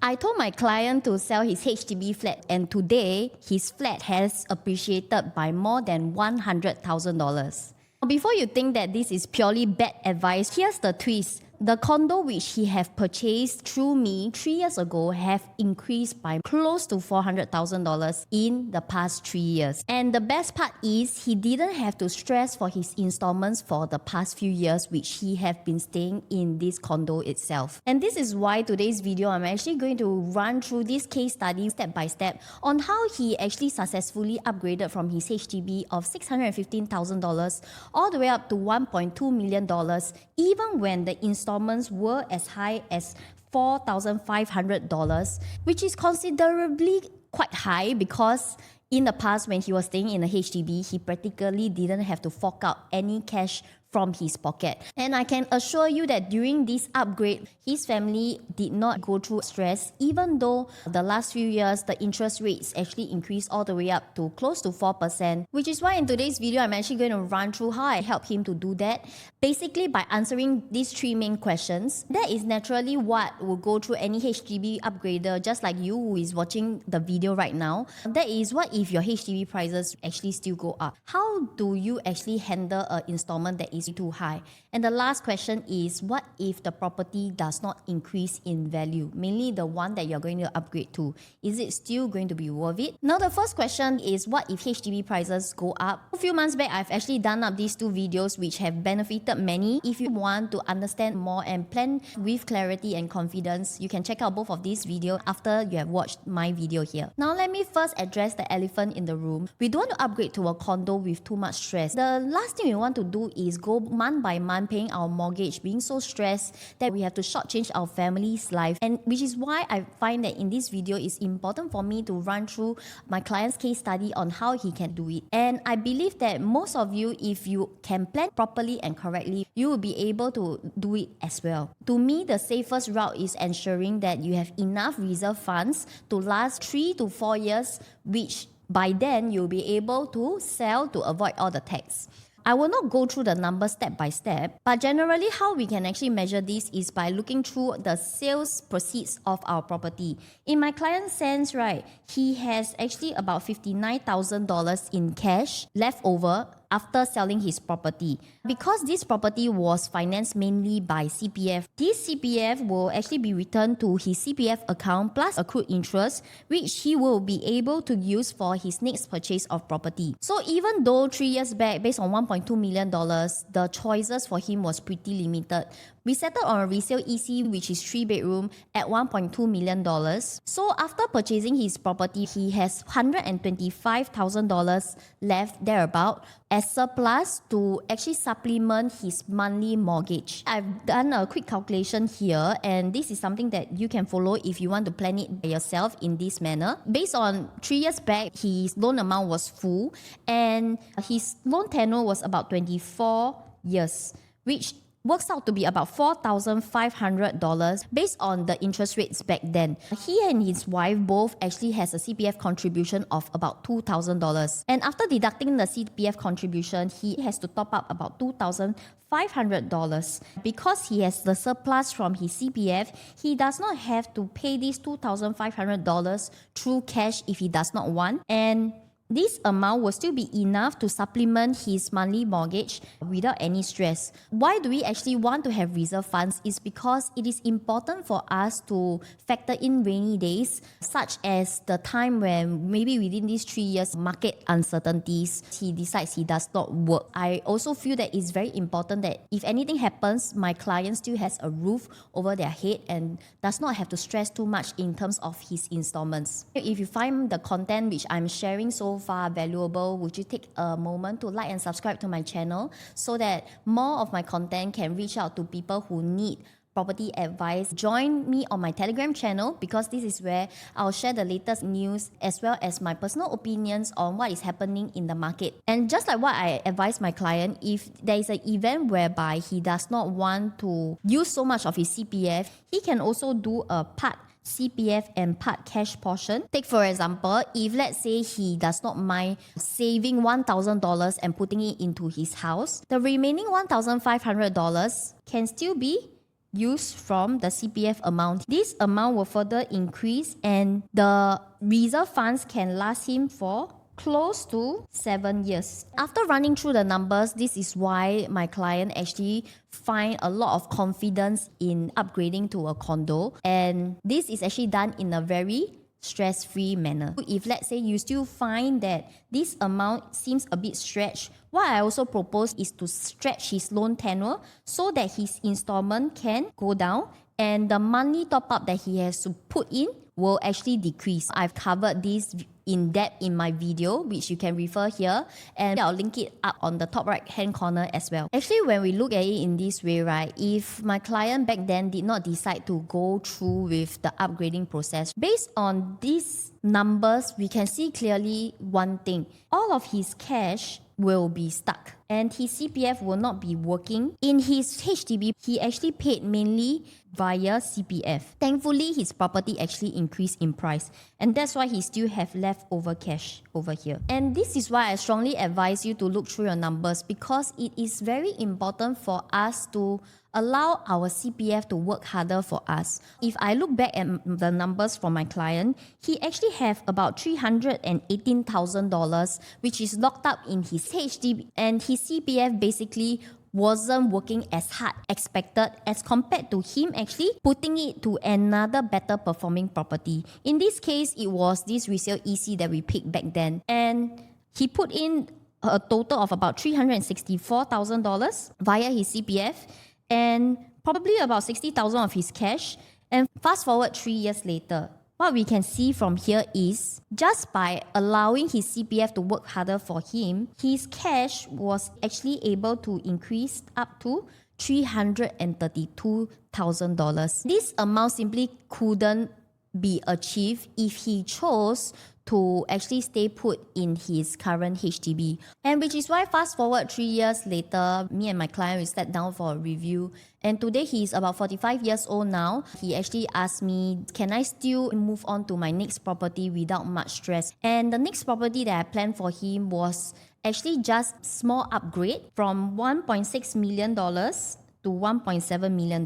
I told my client to sell his HDB flat, and today his flat has appreciated by more than $100,000. Before you think that this is purely bad advice, here's the twist. The condo which he have purchased through me 3 years ago have increased by close to $400,000 in the past 3 years. And the best part is he didn't have to stress for his installments for the past few years which he have been staying in this condo itself. And this is why today's video I'm actually going to run through this case study step by step on how he actually successfully upgraded from his HDB of $615,000 all the way up to $1.2 million, even when the installments were as high as $4,500, which is considerably quite high because in the past when he was staying in a HDB, he practically didn't have to fork out any cash from his pocket. And I can assure you that during this upgrade, his family did not go through stress, even though the last few years, the interest rates actually increased all the way up to close to 4%, which is why in today's video, I'm actually going to run through how I help him to do that. Basically, by answering these three main questions, that is naturally what will go through any HDB upgrader, just like you who is watching the video right now. That is, what if your HDB prices actually still go up? How do you actually handle an installment that is too high? And the last question is, what if the property does not increase in value, mainly the one that you're going to upgrade to? Is it still going to be worth it? Now, the first question is, what if HDB prices go up? A few months back, I've actually done up these two videos which have benefited many. If you want to understand more and plan with clarity and confidence, you can check out both of these videos after you have watched my video here. Now, let me first address the elephant in the room. We don't want to upgrade to a condo with too much stress. The last thing we want to do is go month by month paying our mortgage, being so stressed that we have to shortchange our family's life. And which is why I find that in this video it's important for me to run through my client's case study on how he can do it. And I believe that most of you, if you can plan properly and correctly, you will be able to do it as well. To me, the safest route is ensuring that you have enough reserve funds to last 3 to 4 years, which by then you'll be able to sell to avoid all the tax. I will not go through the numbers step by step, but generally how we can actually measure this is by looking through the sales proceeds of our property. In my client's sense, right, he has actually about $59,000 in cash left over after selling his property. Because this property was financed mainly by CPF, this CPF will actually be returned to his CPF account plus accrued interest, which he will be able to use for his next purchase of property. So even though 3 years back, based on $1.2 million, the choices for him was pretty limited, we settled on a resale EC, which is 3-bedroom, at $1.2 million. So after purchasing his property, he has $125,000 left thereabout as surplus to actually supplement his monthly mortgage. I've done a quick calculation here, and this is something that you can follow if you want to plan it by yourself in this manner. Based on 3 years back, his loan amount was full, and his loan tenure was about 24 years, which works out to be about $4,500 based on the interest rates back then. He and his wife both actually has a CPF contribution of about $2,000. And after deducting the CPF contribution, he has to top up about $2,500. Because he has the surplus from his CPF, he does not have to pay this $2,500 through cash if he does not want. And this amount will still be enough to supplement his monthly mortgage without any stress. Why do we actually want to have reserve funds? Is because it is important for us to factor in rainy days, such as the time when maybe within these 3 years, market uncertainties, he decides he does not work. I also feel that it's very important that if anything happens, my client still has a roof over their head and does not have to stress too much in terms of his installments. If you find the content which I'm sharing so far valuable, would you take a moment to like and subscribe to my channel so that more of my content can reach out to people who need property advice? Join me on my Telegram channel because this is where I'll share the latest news as well as my personal opinions on what is happening in the market. And just like what I advise my client, if there is an event whereby he does not want to use so much of his CPF, he can also do a part CPF and part cash portion. Take for example, if let's say he does not mind saving $1,000 and putting it into his house, the remaining $1,500 can still be used from the CPF amount. This amount will further increase and the reserve funds can last him for close to 7 years. After running through the numbers, this is why my client actually find a lot of confidence in upgrading to a condo, and this is actually done in a very stress-free manner. If let's say you still find that this amount seems a bit stretched, what I also propose is to stretch his loan tenure so that his installment can go down and the monthly top-up that he has to put in will actually decrease. I've covered this in depth in my video, which you can refer here, and I'll link it up on the top right hand corner as well. Actually, when we look at it in this way, right, if my client back then did not decide to go through with the upgrading process, based on these numbers, we can see clearly one thing. All of his cash will be stuck and his CPF will not be working. In his HDB, he actually paid mainly via CPF. Thankfully, his property actually increased in price and that's why he still have leftover cash over here. And this is why I strongly advise you to look through your numbers, because it is very important for us to allow our CPF to work harder for us. If I look back at the numbers from my client, he actually have about $318,000 which is locked up in his HDB, and his CPF basically wasn't working as hard expected as compared to him actually putting it to another better performing property. In this case, it was this resale EC that we picked back then, and he put in a total of about $364,000 via his CPF and probably about $60,000 of his cash. And fast forward 3 years later, what we can see from here is just by allowing his CPF to work harder for him, his cash was actually able to increase up to $332,000. This amount simply couldn't be achieved if he chose to actually stay put in his current HDB. And which is why fast forward 3 years later, me and my client, we sat down for a review. And today he's about 45 years old now. He actually asked me, can I still move on to my next property without much stress? And the next property that I planned for him was actually just small upgrade from $1.6 million to $1.7 million.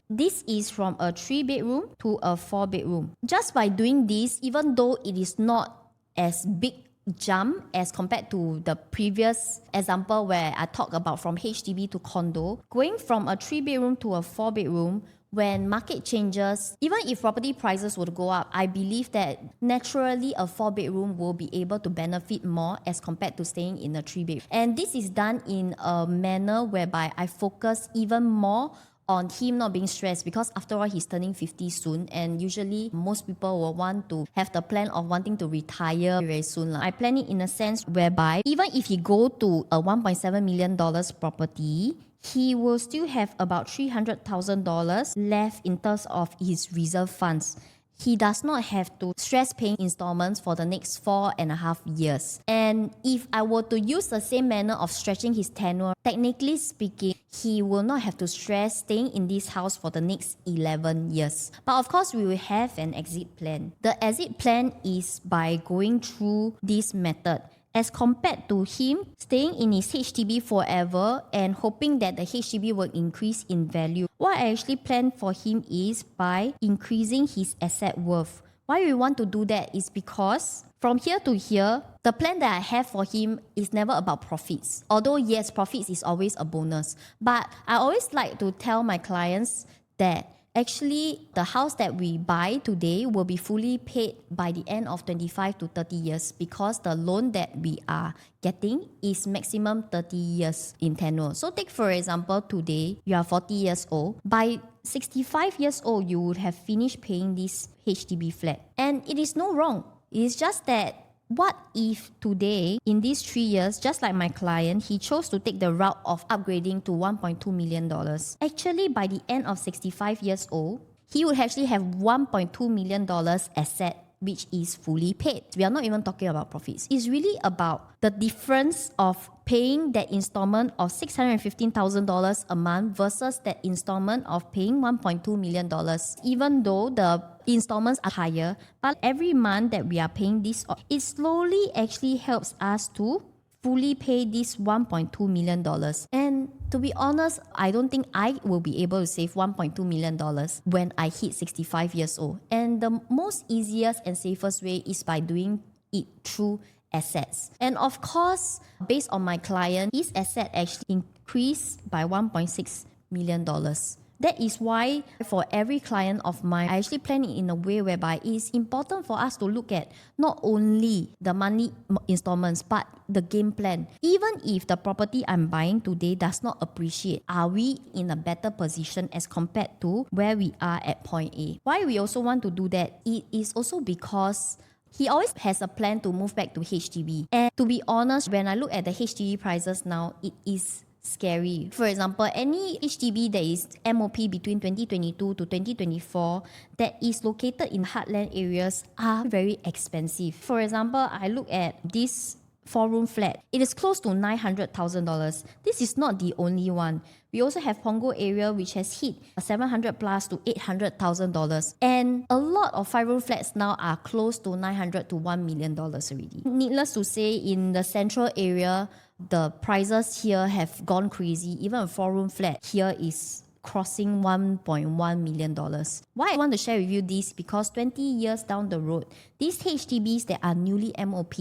This is from a 3-bedroom to a 4-bedroom. Just by doing this, even though it is not as big jump as compared to the previous example where I talked about from HDB to condo, going from a 3-bedroom to a 4-bedroom, when market changes, even if property prices would go up, I believe that naturally a 4-bedroom will be able to benefit more as compared to staying in a 3-bedroom. And this is done in a manner whereby I focus even more on him not being stressed, because after all he's turning 50 soon, and usually most people will want to have the plan of wanting to retire very soon. I plan it in a sense whereby even if he go to a $1.7 million property, he will still have about $300,000 left in terms of his reserve funds. He does not have to stress paying installments for the next 4.5 years. And if I were to use the same manner of stretching his tenure, technically speaking, he will not have to stress staying in this house for the next 11 years. But of course, we will have an exit plan. The exit plan is by going through this method, as compared to him staying in his HDB forever and hoping that the HDB will increase in value. What I actually plan for him is by increasing his asset worth. Why we want to do that is because from here to here, the plan that I have for him is never about profits. Although yes, profits is always a bonus. But I always like to tell my clients that actually, the house that we buy today will be fully paid by the end of 25 to 30 years, because the loan that we are getting is maximum 30 years in tenure. So take for example, today you are 40 years old. By 65 years old, you would have finished paying this HDB flat. And it is no wrong. It is just that what if today, in these 3 years, just like my client, he chose to take the route of upgrading to $1.2 million. Actually, by the end of 65 years old, he would actually have $1.2 million asset, which is fully paid. We are not even talking about profits. It's really about the difference of paying that installment of $615,000 a month versus that installment of paying $1.2 million. Even though the installments are higher, but every month that we are paying this, it slowly actually helps us to fully pay this $1.2 million. And to be honest, I don't think I will be able to save $1.2 million when I hit 65 years old. And the most easiest and safest way is by doing it through assets. And of course, based on my client, his asset actually increased by $1.6 million. That is why for every client of mine, I actually plan it in a way whereby it is important for us to look at not only the monthly installments, but the game plan. Even if the property I'm buying today does not appreciate, are we in a better position as compared to where we are at point A? Why we also want to do that? It is also because he always has a plan to move back to HDB. And to be honest, when I look at the HDB prices now, it is scary. For example, any HDB that is MOP between 2022 to 2024 that is located in heartland areas are very expensive. For example, I look at this 4-room flat. It is close to $900,000. This is not the only one. We also have Condo area which has hit $700 plus to $800,000. And a lot of 5-room flats now are close to $900 to $1 million already. Needless to say, in the central area, the prices here have gone crazy. Even a 4-room flat here is crossing $1.1 million. Why I want to share with you this? Because 20 years down the road, these HDBs that are newly MOP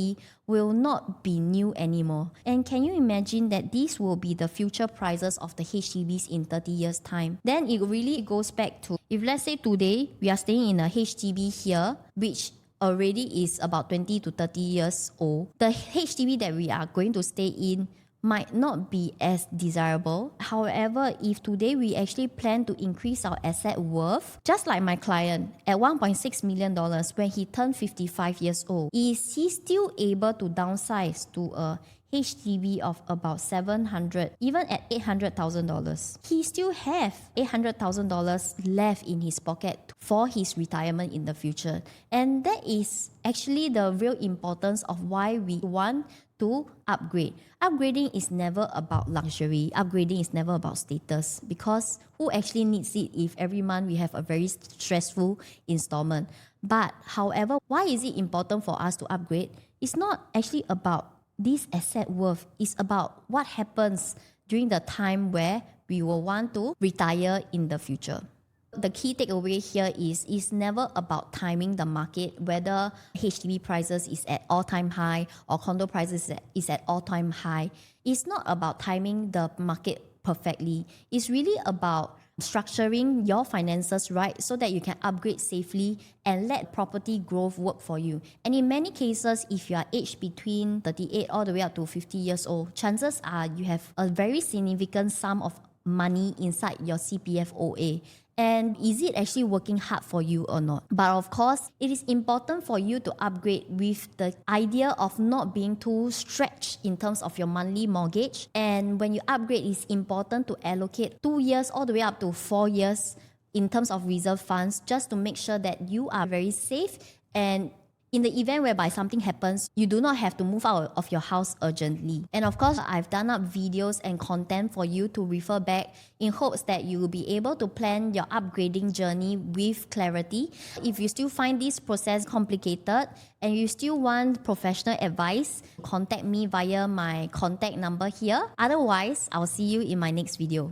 will not be new anymore. And can you imagine that these will be the future prices of the HDBs in 30 years time? Then it really goes back to, if let's say today we are staying in a HDB here, which already is about 20 to 30 years old, the HDB that we are going to stay in might not be as desirable. However, if today we actually plan to increase our asset worth, just like my client, at $1.6 million when he turned 55 years old, is he still able to downsize to a HDB of about $700, even at $800,000? He still have $800,000 left in his pocket for his retirement in the future. And that is actually the real importance of why we want to upgrade. Upgrading is never about luxury. Upgrading is never about status, because who actually needs it if every month we have a very stressful installment? But however, why is it important for us to upgrade? It's not actually about this asset worth. It's about what happens during the time where we will want to retire in the future. The key takeaway here is it's never about timing the market, whether HDB prices is at all-time high or condo prices is at all-time high. It's not about timing the market perfectly. It's really about structuring your finances right so that you can upgrade safely and let property growth work for you. And in many cases, if you are aged between 38 all the way up to 50 years old, chances are you have a very significant sum of money inside your CPF OA. And is it actually working hard for you or not? But of course, it is important for you to upgrade with the idea of not being too stretched in terms of your monthly mortgage. And when you upgrade, it's important to allocate 2 years all the way up to 4 years in terms of reserve funds, just to make sure that you are very safe, and in the event whereby something happens, you do not have to move out of your house urgently. And of course, I've done up videos and content for you to refer back in hopes that you will be able to plan your upgrading journey with clarity. If you still find this process complicated and you still want professional advice, contact me via my contact number here. Otherwise, I'll see you in my next video.